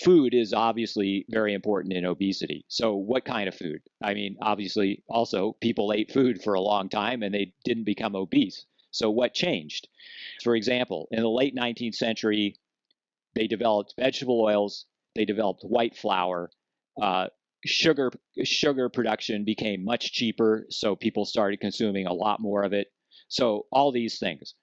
food is obviously very important in obesity. So what kind of food? I mean, obviously, also people ate food for a long time and they didn't become obese. So what changed? For example, in the late 19th century, they developed vegetable oils, they developed white flour, sugar production became much cheaper, so people started consuming a lot more of it. So all these things.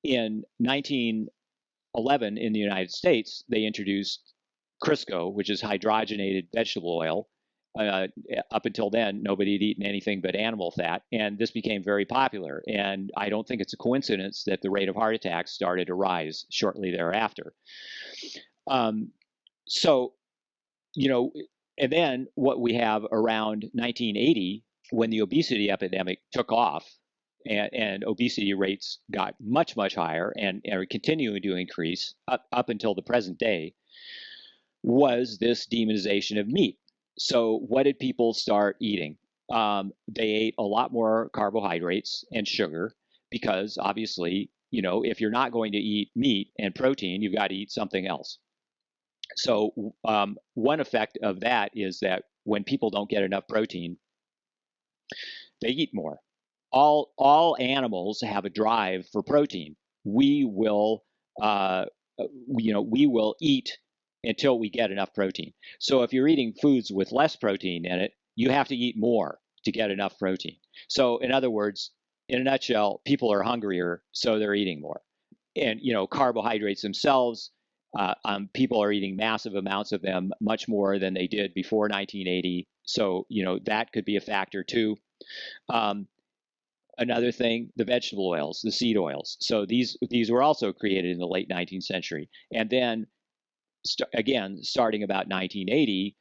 In 1911 in the United States, they introduced Crisco, which is hydrogenated vegetable oil. Up until then, nobody had eaten anything but animal fat, and this became very popular. And I don't think it's a coincidence that the rate of heart attacks started to rise shortly thereafter. So, and then what we have around 1980, when the obesity epidemic took off, and obesity rates got much, much higher and are continuing to increase up until the present day, was this demonization of meat. So what did people start eating? They ate a lot more carbohydrates and sugar because obviously, if you're not going to eat meat and protein, you've got to eat something else. So one effect of that is that when people don't get enough protein, they eat more. All animals have a drive for protein. We will, we will eat until we get enough protein. So if you're eating foods with less protein in it, you have to eat more to get enough protein. So in other words, in a nutshell, people are hungrier, so they're eating more. And carbohydrates themselves, people are eating massive amounts of them, much more than they did before 1980. So that could be a factor too. Another thing, the vegetable oils, the seed oils. So these were also created in the late 19th century. And then again, starting about 1980,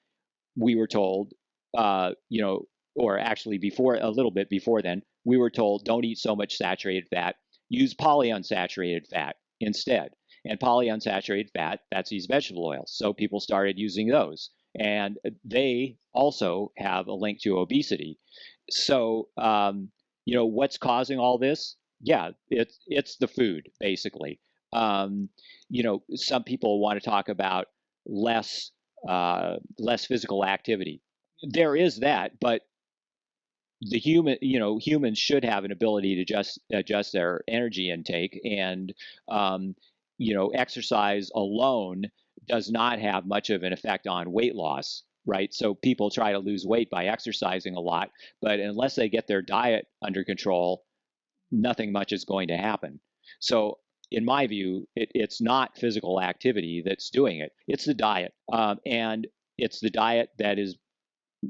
we were told, or actually a little bit before then, we were told, don't eat so much saturated fat, use polyunsaturated fat instead. And polyunsaturated fat, that's these vegetable oils. So people started using those. And they also have a link to obesity. So, what's causing all this? Yeah, it's the food, basically. Some people want to talk about less physical activity. There is that, but humans should have an ability to adjust their energy intake, and exercise alone does not have much of an effect on weight loss. Right? So people try to lose weight by exercising a lot, but unless they get their diet under control, nothing much is going to happen. So in my view, it's not physical activity that's doing it. It's the diet. And it's the diet that is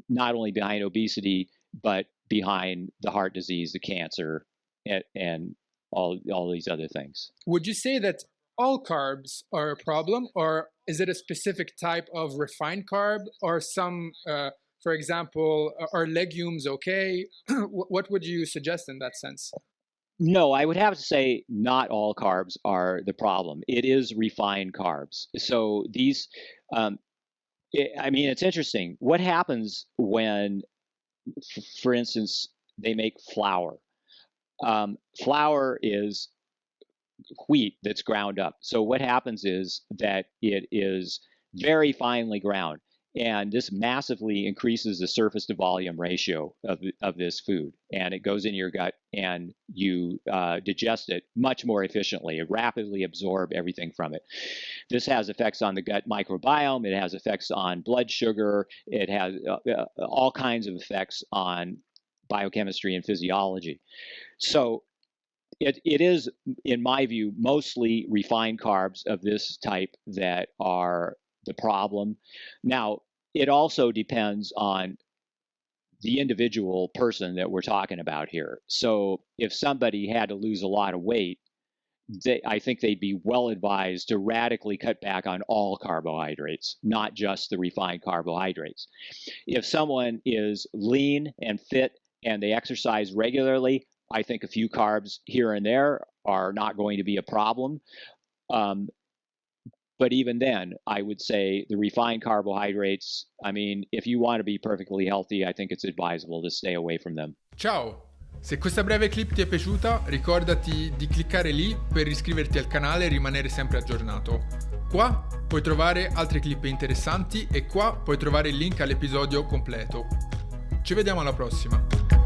not only behind obesity, but behind the heart disease, the cancer, and all these other things. Would you say that all carbs are a problem, or is it a specific type of refined carb, or some, for example, are legumes okay? What would you suggest in that sense? No, I would have to say not all carbs are the problem. It is refined carbs. So these, it's interesting. What happens when, for instance, they make flour? Flour is wheat that's ground up. So what happens is that it is very finely ground, and this massively increases the surface to volume ratio of this food, and it goes in your gut, and you digest it much more efficiently. You rapidly absorb everything from it. This has effects on the gut microbiome. It has effects on blood sugar. It has all kinds of effects on biochemistry and physiology. So it is, in my view, mostly refined carbs of this type that are the problem. Now, it also depends on the individual person that we're talking about here. So if somebody had to lose a lot of weight, I think they'd be well advised to radically cut back on all carbohydrates, not just the refined carbohydrates. If someone is lean and fit and they exercise regularly, I think a few carbs here and there are not going to be a problem. But even then, I would say the refined carbohydrates, if you want to be perfectly healthy, I think it's advisable to stay away from them. Ciao! Se questa breve clip ti è piaciuta, ricordati di cliccare lì per iscriverti al canale e rimanere sempre aggiornato. Qua puoi trovare altri clip interessanti e qua puoi trovare il link all'episodio completo. Ci vediamo alla prossima!